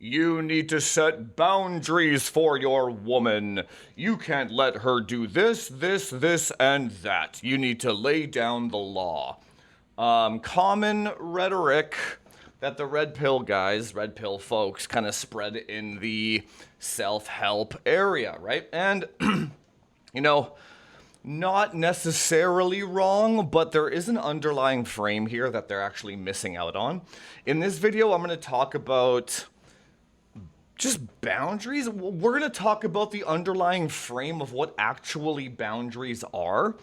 You need to set boundaries for your woman. You can't let her do this, and that. You need to lay down the law. Common rhetoric that the red pill guys, red pill folks, kind of spread in the self-help area, right? And, you know, not necessarily wrong, but there is an underlying frame here that they're actually missing out on. In this video, I'm going to talk about just boundaries. We're going to talk about the underlying frame of what actually boundaries are.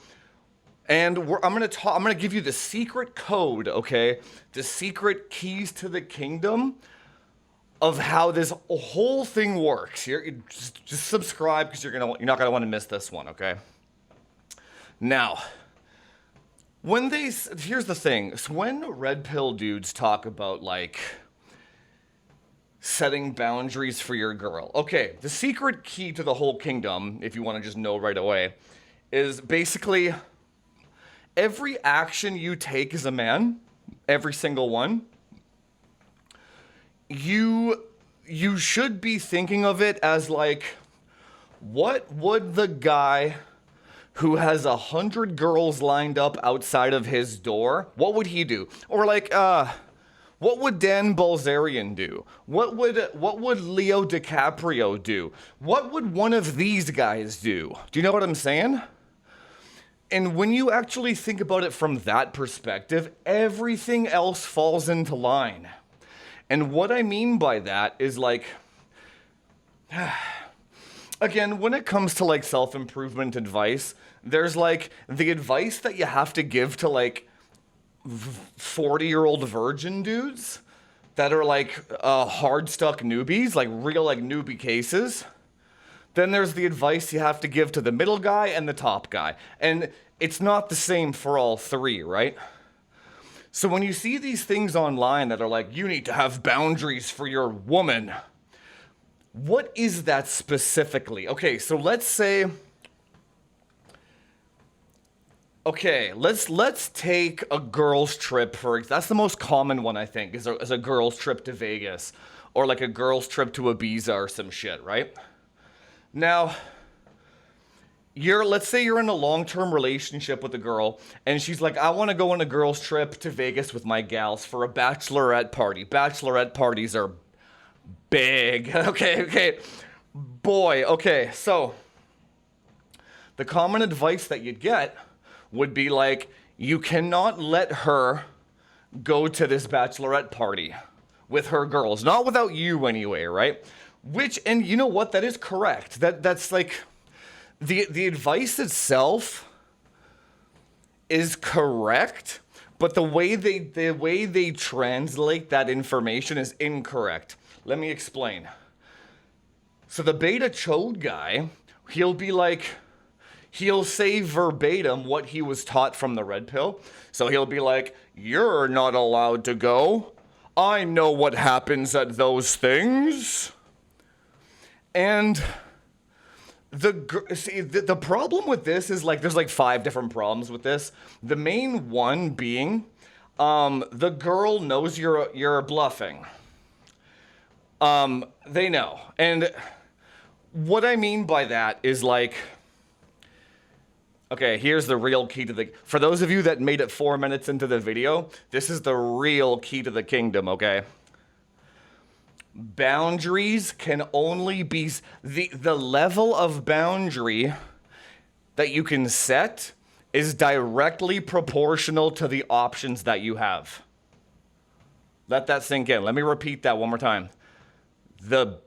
And I'm gonna give you the secret code, okay? The secret keys to the kingdom of how this whole thing works. Just subscribe because you're not gonna want to miss this one, okay? Now, here's the thing. So when red pill dudes talk about like setting boundaries for your girl, okay, the secret key to the whole kingdom, if you want to just know right away, is basically every action you take as a man, every single one, you should be thinking of it as like, what would the guy who has 100 girls lined up outside of his door, what would he do? Or like, what would Dan Bilzerian do? What would Leo DiCaprio do? What would one of these guys do? Do you know what I'm saying? And when you actually think about it from that perspective, everything else falls into line. And what I mean by that is like, again, when it comes to like self-improvement advice, there's like the advice that you have to give to like 40-year-old virgin dudes that are like hard-stuck newbies, like real like newbie cases. Then there's the advice you have to give to the middle guy and the top guy. And it's not the same for all three, right? So when you see these things online that are like, you need to have boundaries for your woman, what is that specifically? Okay, so let's say, let's take a girl's trip that's the most common one I think, is a girl's trip to Vegas or like a girl's trip to Ibiza or some shit, right? Now, let's say you're in a long-term relationship with a girl, and she's like, I want to go on a girl's trip to Vegas with my gals for a bachelorette party. Bachelorette parties are big. Okay. Boy, okay, so the common advice that you'd get would be like, you cannot let her go to this bachelorette party with her girls. Not without you anyway, right? And you know what? That is correct. That's like, the advice itself is correct, but the way they translate that information is incorrect. Let me explain. So the beta chode guy, he'll say verbatim what he was taught from the red pill. So he'll be like, you're not allowed to go. I know what happens at those things. And the problem with this is like, there's like 5 different problems with this. The main one being, the girl knows you're bluffing. They know. And what I mean by that is like, okay, here's the real key for those of you that made it 4 minutes into the video, this is the real key to the kingdom, okay? Boundaries can only be, the level of boundary that you can set is directly proportional to the options that you have. Let that sink in. Let me repeat that one more time. The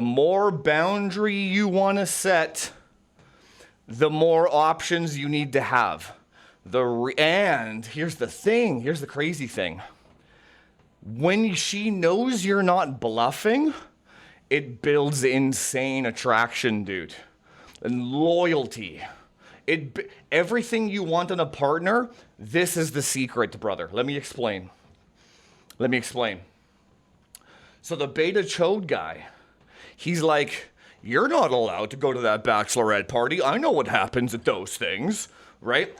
more boundary you want to set, the more options you need to have. And here's the crazy thing. When she knows you're not bluffing, it builds insane attraction, dude. And loyalty. Everything you want in a partner, this is the secret, brother. Let me explain. So the beta chode guy, he's like, you're not allowed to go to that bachelorette party. I know what happens at those things, right?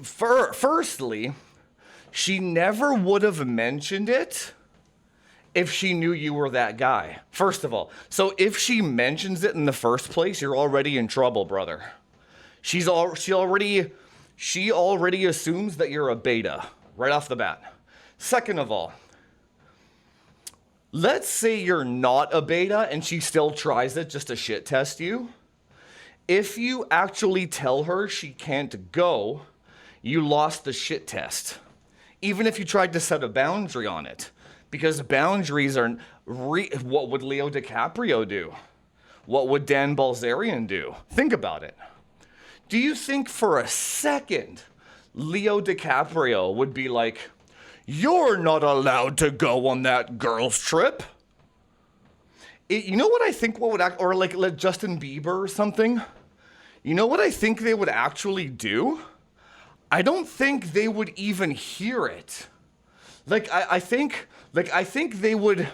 Firstly, she never would have mentioned it if she knew you were that guy, first of all. So if she mentions it in the first place, you're already in trouble, brother. She already assumes that you're a beta right off the bat. Second of all, let's say you're not a beta and she still tries it just to shit test you. If you actually tell her she can't go, you lost the shit test. Even if you tried to set a boundary on it. Because boundaries are... what would Leo DiCaprio do? What would Dan Bilzerian do? Think about it. Do you think for a second Leo DiCaprio would be like, you're not allowed to go on that girls' trip? You know what I think what would act, or like Justin Bieber or something? You know what I think they would actually do? I don't think they would even hear it. I think they would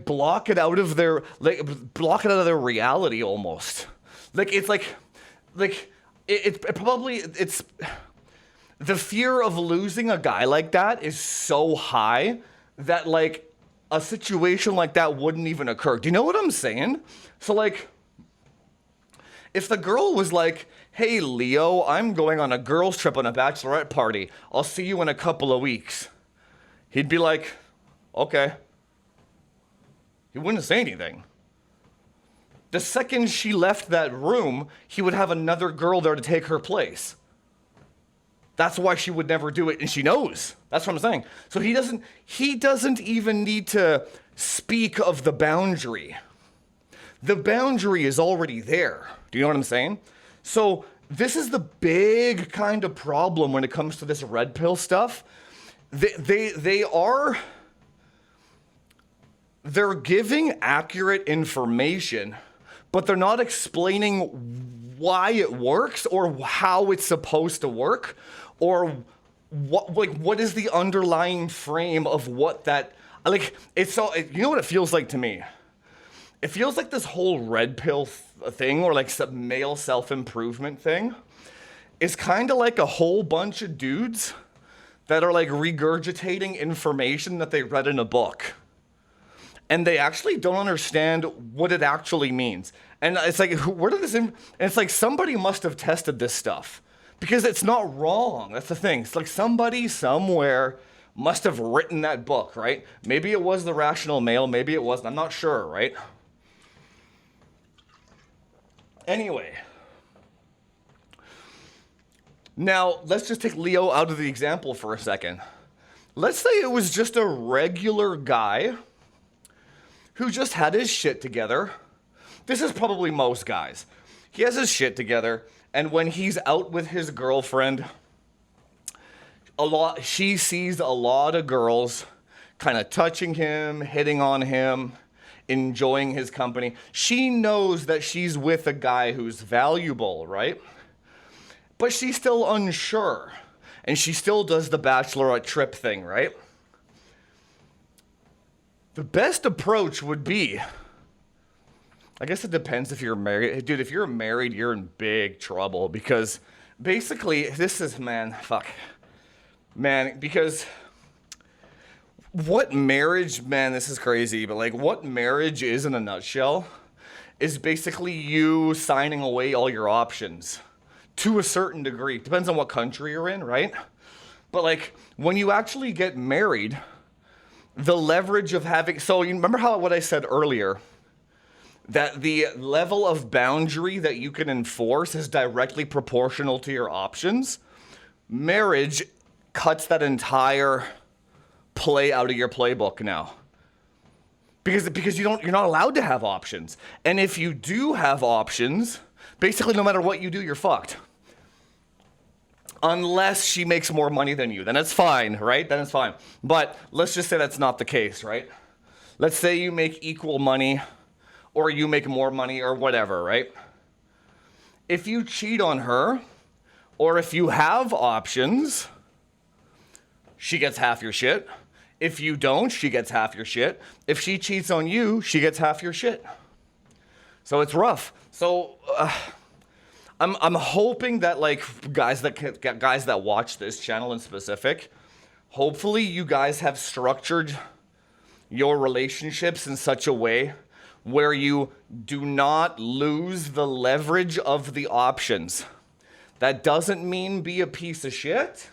block it out of their reality almost. It's the fear of losing a guy like that is so high that a situation like that wouldn't even occur. Do you know what I'm saying? So if the girl was like, hey Leo, I'm going on a girls trip on a bachelorette party. I'll see you in a couple of weeks. He'd be like, okay. He wouldn't say anything. The second she left that room, he would have another girl there to take her place. That's why she would never do it, and she knows. That's what I'm saying. So he doesn't even need to speak of the boundary. The boundary is already there. Do you know what I'm saying? So this is the big kind of problem when it comes to this red pill stuff. They're giving accurate information, but they're not explaining why it works or how it's supposed to work, or what is the underlying frame of what that it's all. You know what it feels like to me? It feels like this whole red pill thing, or some male self-improvement thing, is kind of like a whole bunch of dudes that are regurgitating information that they read in a book. And they actually don't understand what it actually means. And it's where did this... And it's somebody must have tested this stuff. Because it's not wrong. That's the thing. It's somebody somewhere must have written that book, right? Maybe it was The Rational Male. Maybe it wasn't. I'm not sure, right? Anyway. Now, let's just take Leo out of the example for a second. Let's say it was just a regular guy who just had his shit together. This is probably most guys. He has his shit together, and when he's out with his girlfriend, she sees a lot of girls kind of touching him, hitting on him, enjoying his company. She knows that she's with a guy who's valuable, right? But she's still unsure, and she still does the bachelorette trip thing, right? The best approach would be, I guess it depends if you're married. Dude, if you're married, you're in big trouble, because basically, because what marriage, this is crazy, but what marriage is in a nutshell is basically you signing away all your options to a certain degree. Depends on what country you're in, right? But when you actually get married, the leverage of having... So you remember what I said earlier? That the level of boundary that you can enforce is directly proportional to your options. Marriage cuts that entire play out of your playbook now. Because you're not allowed to have options. And if you do have options, basically no matter what you do, you're fucked. Unless she makes more money than you, then it's fine, right? Then it's fine. But let's just say that's not the case, right? Let's say you make equal money, or you make more money, or whatever, right? If you cheat on her, or if you have options, she gets half your shit. If you don't, she gets half your shit. If she cheats on you, she gets half your shit. So it's rough. So I'm hoping that guys that watch this channel in specific, hopefully you guys have structured your relationships in such a way where you do not lose the leverage of the options. That doesn't mean be a piece of shit.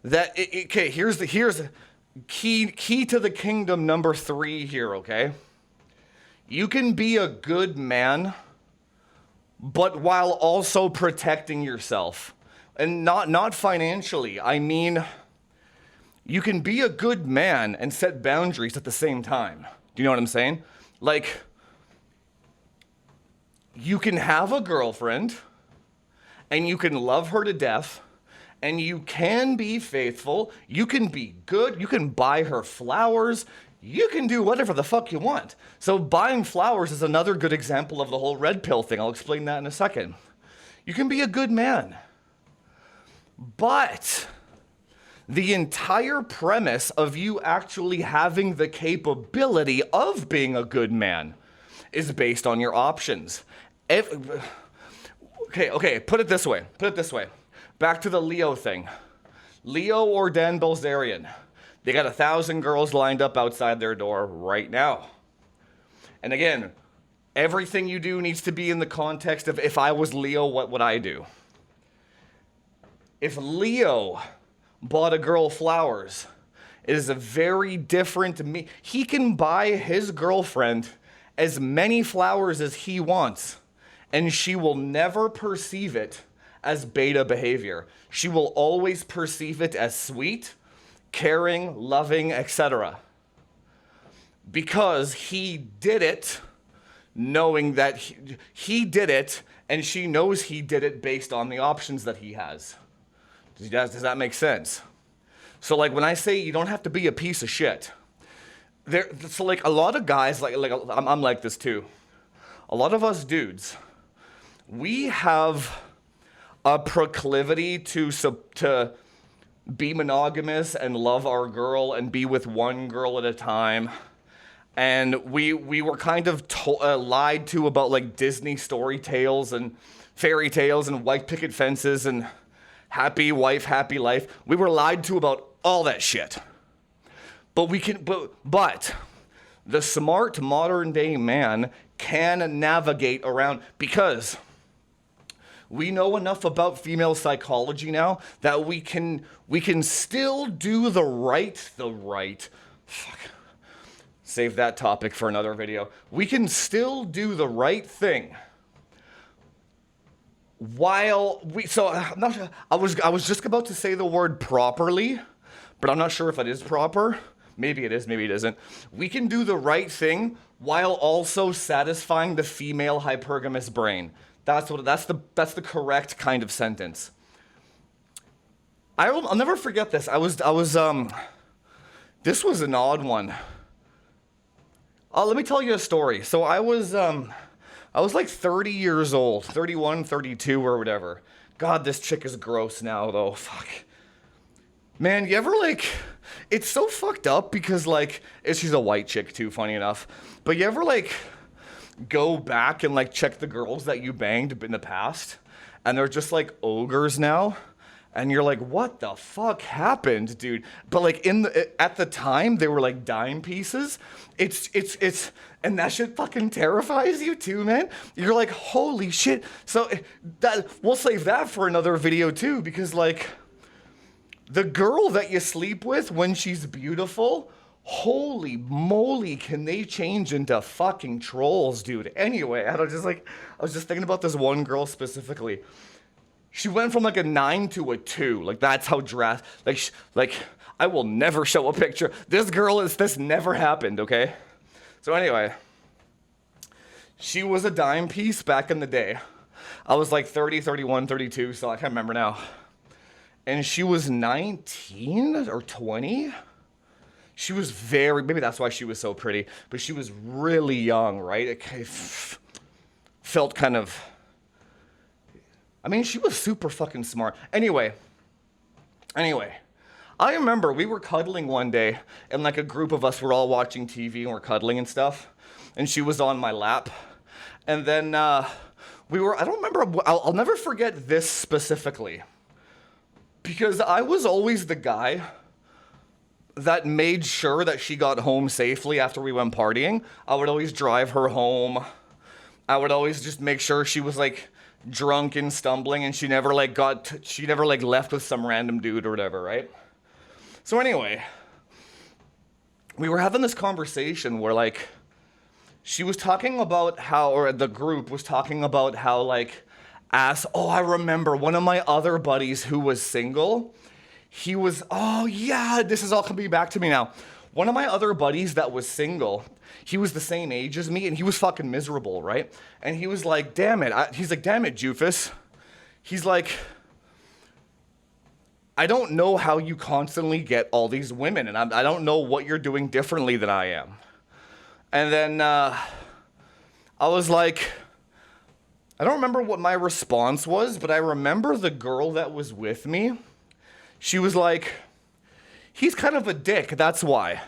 Okay, here's key to the kingdom number 3 here, okay? You can be a good man, but while also protecting yourself. And not financially. I mean, you can be a good man and set boundaries at the same time. Do you know what I'm saying? Like, you can have a girlfriend, and you can love her to death, and you can be faithful, you can be good, you can buy her flowers, you can do whatever the fuck you want. So buying flowers is another good example of the whole red pill thing. I'll explain that in a second. You can be a good man. But the entire premise of you actually having the capability of being a good man is based on your options. Okay, put it this way. Back to the Leo thing. Leo or Dan Bilzerian. They got 1,000 girls lined up outside their door right now. And again, everything you do needs to be in the context of, if I was Leo, what would I do? If Leo bought a girl flowers, it is a very different he can buy his girlfriend as many flowers as he wants, and she will never perceive it as beta behavior. She will always perceive it as sweet, caring, loving, etc. Because he did it knowing that he did it, and she knows he did it based on the options that he has. Does that make sense? So like when I say you don't have to be a piece of shit, so like a lot of guys, like I'm like this too. A lot of us dudes, we have a proclivity to be monogamous and love our girl and be with one girl at a time. And we were kind of lied to about like Disney story tales and fairy tales and white picket fences and happy wife, happy life. We were lied to about all that shit. But the smart modern day man can navigate around, because we know enough about female psychology now that we can still do the right. Save that topic for another video. We can still do the right thing while I'm not sure, I was just about to say the word properly, but I'm not sure if it is proper. Maybe it is, maybe it isn't. We can do the right thing while also satisfying the female hypergamous brain. That's the correct kind of sentence. I'll never forget this. This was an odd one. Let me tell you a story. So I was like 30 years old, 31, 32 or whatever. God, this chick is gross now though. Fuck. Man, you ever like, it's so fucked up because like, she's a white chick too, funny enough. But you ever like go back and like check the girls that you banged in the past and they're just like ogres now? And you're like, what the fuck happened, dude? But like at the time, they were like dime pieces. And that shit fucking terrifies you too, man. You're like, holy shit. So we'll save that for another video too, because like the girl that you sleep with when she's beautiful, holy moly, can they change into fucking trolls, dude. Anyway, I was just thinking about this one girl specifically. She went from like a 9 to a 2. Like that's how drastic. Like I will never show a picture. This never happened, okay? So anyway, she was a dime piece back in the day. I was like 30, 31, 32, so I can't remember now. And she was 19 or 20. She was maybe that's why she was so pretty, but she was really young, right? It felt kind of, I mean, she was super fucking smart. Anyway, I remember we were cuddling one day, and like a group of us were all watching TV and we're cuddling and stuff, and she was on my lap. And then I don't remember, I'll never forget this specifically, because I was always the guy that made sure that she got home safely after we went partying. I would always drive her home. I would always just make sure she was like drunk and stumbling, and she never like left with some random dude or whatever, right? So anyway, we were having this conversation where like she was talking about how, or the group was talking about how like I remember one of my other buddies who was single. He was, oh yeah, this is all coming back to me now. One of my other buddies that was single, he was the same age as me, and he was fucking miserable, right? And he was like, damn it, Jufus. He's like, I don't know how you constantly get all these women, and I don't know what you're doing differently than I am. And then I was like, I don't remember what my response was, but I remember the girl that was with me. She was like, he's kind of a dick, that's why.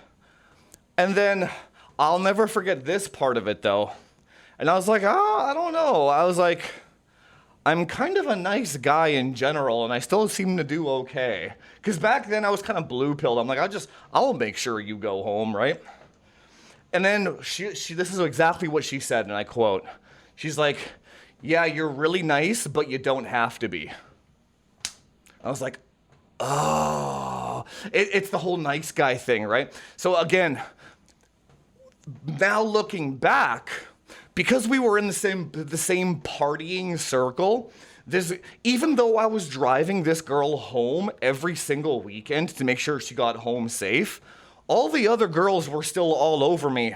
And then I'll never forget this part of it though. And I was like, I don't know. I was like, I'm kind of a nice guy in general, and I still seem to do okay. Because back then I was kind of blue-pilled. I'm like, I'll make sure you go home, right? And then she this is exactly what she said, and I quote, she's like, yeah, you're really nice, but you don't have to be. I was like, oh, it's the whole nice guy thing, right? So again, now looking back, because we were in the same partying circle, even though I was driving this girl home every single weekend to make sure she got home safe, all the other girls were still all over me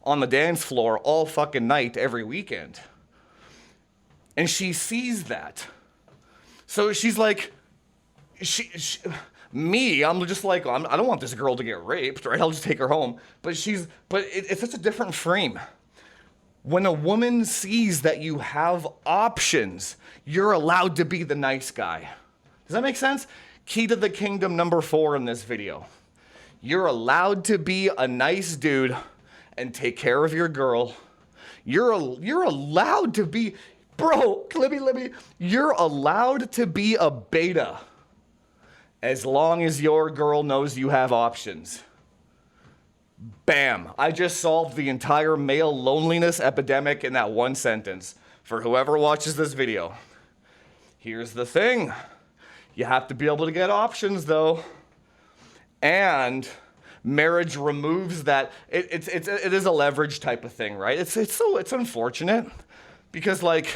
on the dance floor all fucking night every weekend. And she sees that. So she's like, I'm just like, I don't want this girl to get raped, right? I'll just take her home. But it's such a different frame. When a woman sees that you have options, you're allowed to be the nice guy. Does that make sense? Key to the kingdom number 4 in this video. You're allowed to be a nice dude and take care of your girl. You're allowed to be, bro, let me, you're allowed to be a beta as long as your girl knows you have options. Bam. I just solved the entire male loneliness epidemic in that one sentence for whoever watches this video. Here's the thing. You have to be able to get options though. And marriage removes that. It is a leverage type of thing, right? It's unfortunate because like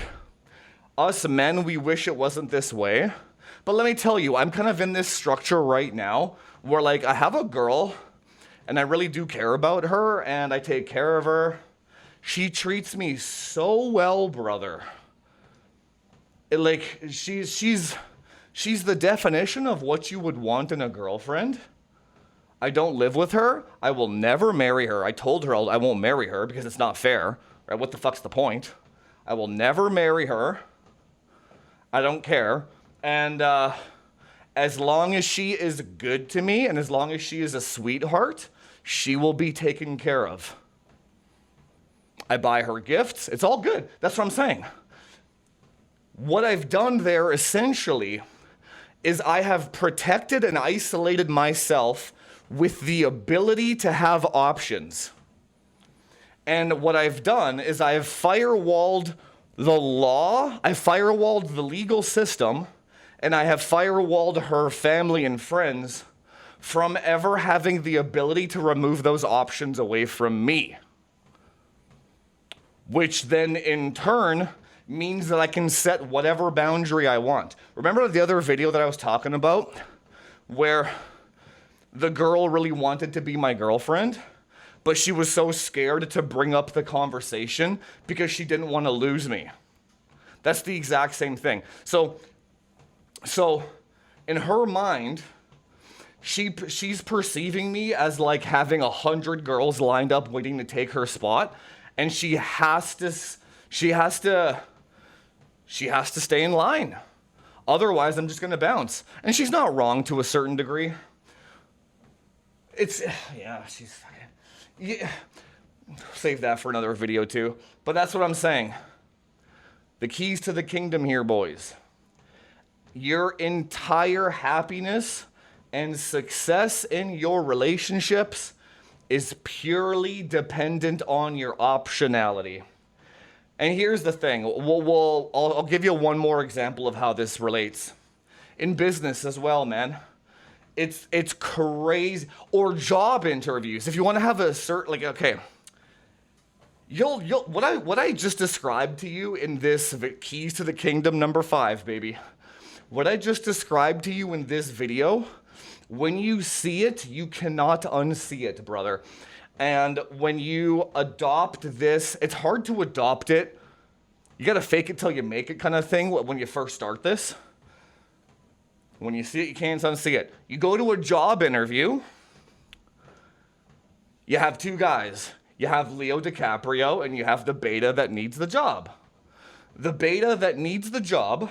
us men, we wish it wasn't this way. But let me tell you, I'm kind of in this structure right now where like I have a girl and I really do care about her and I take care of her. She treats me so well, brother. She's the definition of what you would want in a girlfriend. I don't live with her. I will never marry her. I told her I won't marry her because it's not fair. Right? What the fuck's the point? I will never marry her. I don't care. And as long as she is good to me and as long as she is a sweetheart, she will be taken care of. I buy her gifts. It's all good. That's what I'm saying. What I've done there essentially is I have protected and isolated myself with the ability to have options. And what I've done is I have firewalled the law, I firewalled the legal system, and I have firewalled her family and friends from ever having the ability to remove those options away from me. Which then in turn means that I can set whatever boundary I want. Remember the other video that I was talking about where the girl really wanted to be my girlfriend, but she was so scared to bring up the conversation because she didn't want to lose me? That's the exact same thing. So in her mind, she's perceiving me as like having 100 girls lined up waiting to take her spot, and she has to stay in line. Otherwise, I'm just gonna bounce. And she's not wrong to a certain degree. She's fucking, yeah. Save that for another video too. But that's what I'm saying. The keys to the kingdom here, boys. Your entire happiness And success in your relationships is purely dependent on your optionality. And here's the thing. I'll give you one more example of how this relates. In business as well, man. It's crazy. Or job interviews. If you want to have a certain, like, okay, what I just described to you in this Keys to the Kingdom number 5, baby. What I just described to you in this video, when you see it, you cannot unsee it, brother. And when you adopt this, it's hard to adopt it. You gotta fake it till you make it kind of thing when you first start this. When you see it, you can't unsee it. You go to a job interview, you have two guys. You have Leo DiCaprio and you have the beta that needs the job. The beta that needs the job,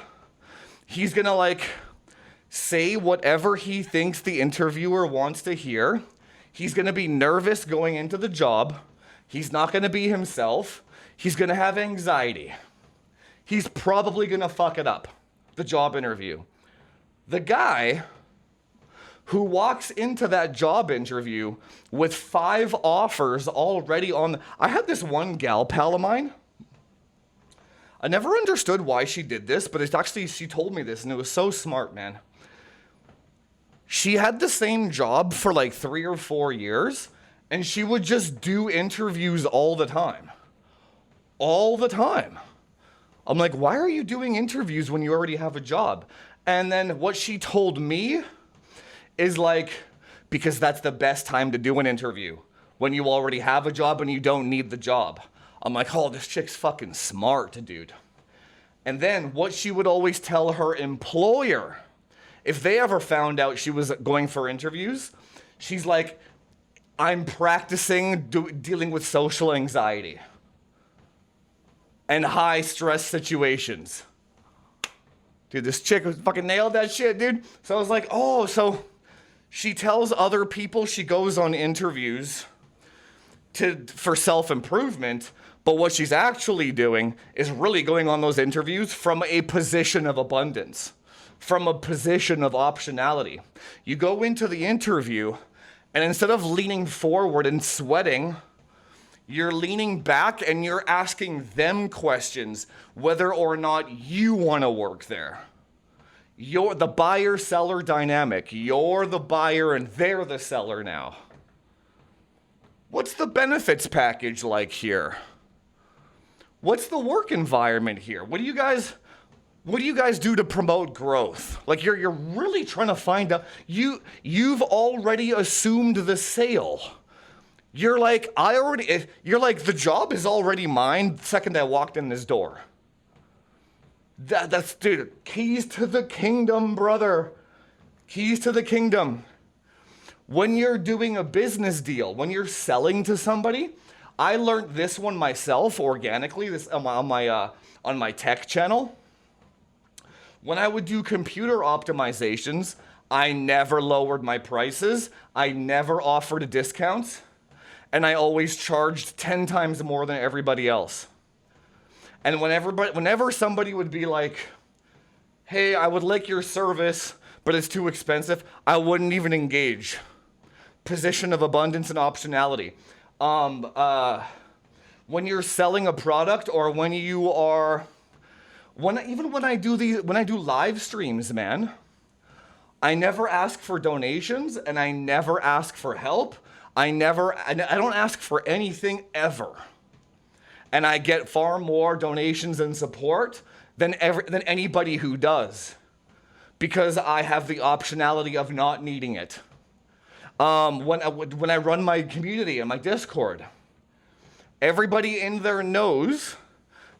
he's gonna like say whatever he thinks the interviewer wants to hear. He's gonna be nervous going into the job. He's not gonna be himself. He's gonna have anxiety. He's probably gonna fuck it up, the job interview. The guy who walks into that job interview with 5 offers already on. I had this one gal pal of mine. I never understood why she did this, but it's actually, she told me this and it was so smart, man. She had the same job for like 3 or 4 years and she would just do interviews all the time. All the time. I'm like, why are you doing interviews when you already have a job? And then what she told me is like, because that's the best time to do an interview, when you already have a job and you don't need the job. I'm like, oh, this chick's fucking smart, dude. And then what she would always tell her employer, if they ever found out she was going for interviews, she's like, I'm practicing dealing with social anxiety and high stress situations. Dude, this chick fucking nailed that shit, dude. So I was like, oh, so she tells other people she goes on interviews for self-improvement, but what she's actually doing is really going on those interviews from a position of abundance, from a position of optionality. You go into the interview, and instead of leaning forward and sweating, you're leaning back and you're asking them questions whether or not you want to work there. You're the buyer-seller dynamic. You're the buyer and they're the seller now. What's the benefits package like here? What's the work environment here? What do you guys do to promote growth? Like you're really trying to find out. You've already assumed the sale. You're like, the job is already mine the second I walked in this door. That's, dude, keys to the kingdom, brother. Keys to the kingdom. When you're doing a business deal, when you're selling to somebody, I learned this one myself organically, this on my tech channel. When I would do computer optimizations, I never lowered my prices. I never offered a discount. And I always charged 10 times more than everybody else. And whenever somebody would be like, hey, I would like your service, but it's too expensive, I wouldn't even engage. Position of abundance and optionality. When you're selling a product or when you are, when I do live streams, man, I never ask for donations and I never ask for help. I don't ask for anything ever. And I get far more donations and support than anybody who does. Because I have the optionality of not needing it. When I run my community and my Discord, everybody in there knows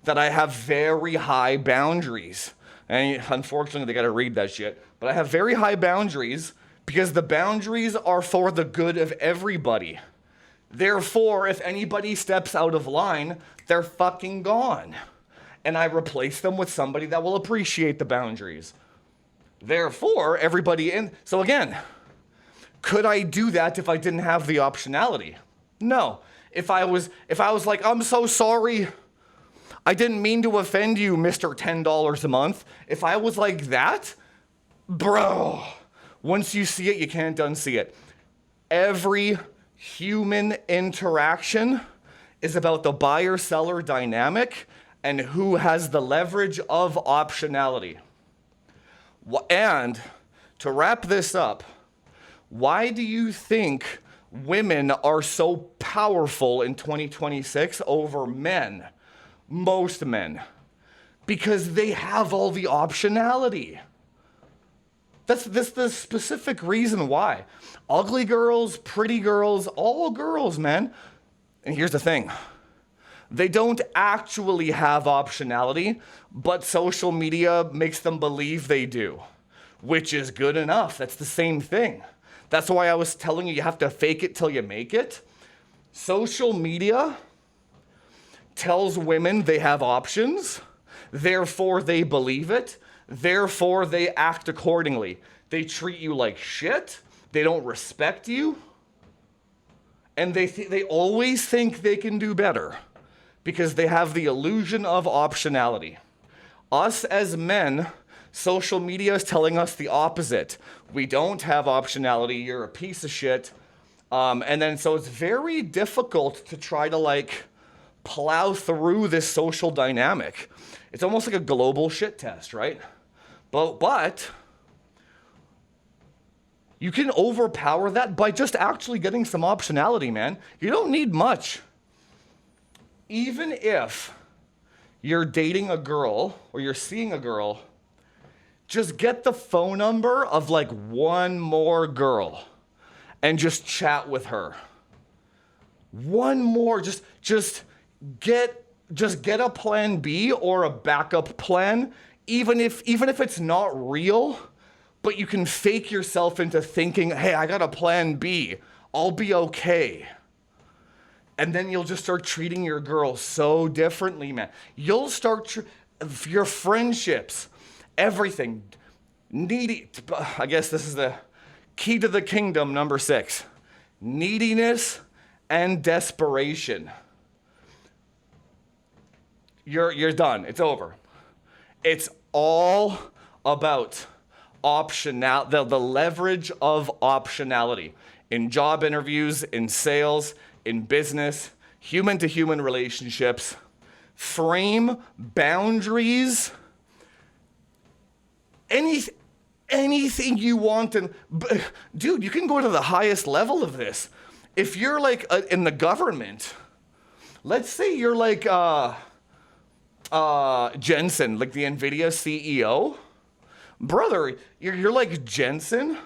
that I have very high boundaries. And unfortunately, they gotta read that shit. But I have very high boundaries because the boundaries are for the good of everybody. Therefore, if anybody steps out of line, they're fucking gone. And I replace them with somebody that will appreciate the boundaries. Therefore, so again, could I do that if I didn't have the optionality? No. If I was like, I'm so sorry, I didn't mean to offend you, Mr. $10 a month. If I was like that, bro, Once you see it, you can't unsee it. Every human interaction is about the buyer-seller dynamic and who has the leverage of optionality. And to wrap this up, why do you think women are so powerful in 2026 over men? Most men. Because they have all the optionality. That's the specific reason why. Ugly girls, pretty girls, all girls, man. And here's the thing. They don't actually have optionality, but social media makes them believe they do, which is good enough. That's the same thing. That's why I was telling you, you have to fake it till you make it. Social media tells women they have options, therefore they believe it, therefore they act accordingly. They treat you like shit, they don't respect you, and they always think they can do better because they have the illusion of optionality. Us as men, social media is telling us the opposite. We don't have optionality, you're a piece of shit. And then so it's very difficult to try to plow through this social dynamic. It's almost like a global shit test, right? But you can overpower that by just actually getting some optionality, man. You don't need much. Even if you're dating a girl or you're seeing a girl, just get the phone number of one more girl and just chat with her. One more, just get a plan B or a backup plan, even if it's not real, but you can fake yourself into thinking, hey, I got a plan B, I'll be okay. And then you'll just start treating your girl so differently, man. You'll start your friendships, everything. Needy, I guess this is the key to the kingdom, number 6. Neediness and desperation. You're done. It's over. It's all about the leverage of optionality in job interviews, in sales, in business, human-to-human relationships. Frame boundaries. Anything you want. Dude, you can go to the highest level of this. If you're in the government, let's say you're Jensen, the NVIDIA CEO. Brother, you're like Jensen,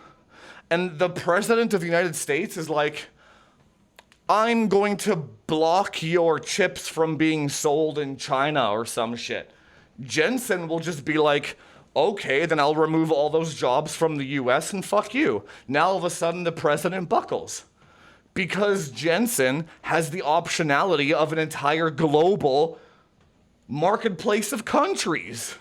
and the president of the United States is I'm going to block your chips from being sold in China or some shit. Jensen will just be okay, then I'll remove all those jobs from the US and fuck you. Now all of a sudden the president buckles. Because Jensen has the optionality of an entire global marketplace of countries.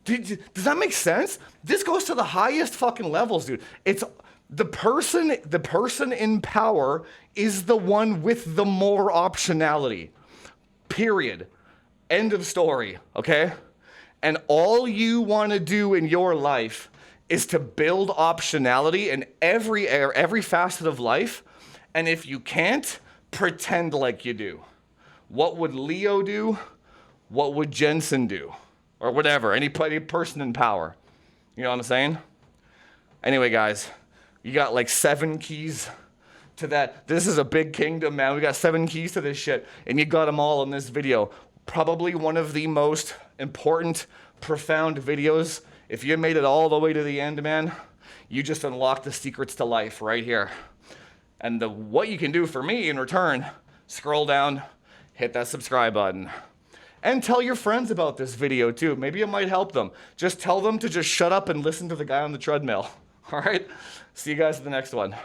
Does that make sense? This goes to the highest fucking levels, dude. It's the person in power is the one with the more optionality. Period. End of story, okay? And all you want to do in your life is to build optionality in every facet of life. And if you can't, pretend like you do. What would Leo do? What would Jensen do? Or whatever, any person in power. You know what I'm saying? Anyway, guys, you got 7 keys to that. This is a big kingdom, man. We got 7 keys to this shit, and you got them all in this video. Probably one of the most important, profound videos. If you made it all the way to the end, man, you just unlocked the secrets to life right here. And what you can do for me in return, scroll down, hit that subscribe button. And tell your friends about this video too. Maybe it might help them. Just tell them to just shut up and listen to the guy on the treadmill. All right? See you guys in the next one.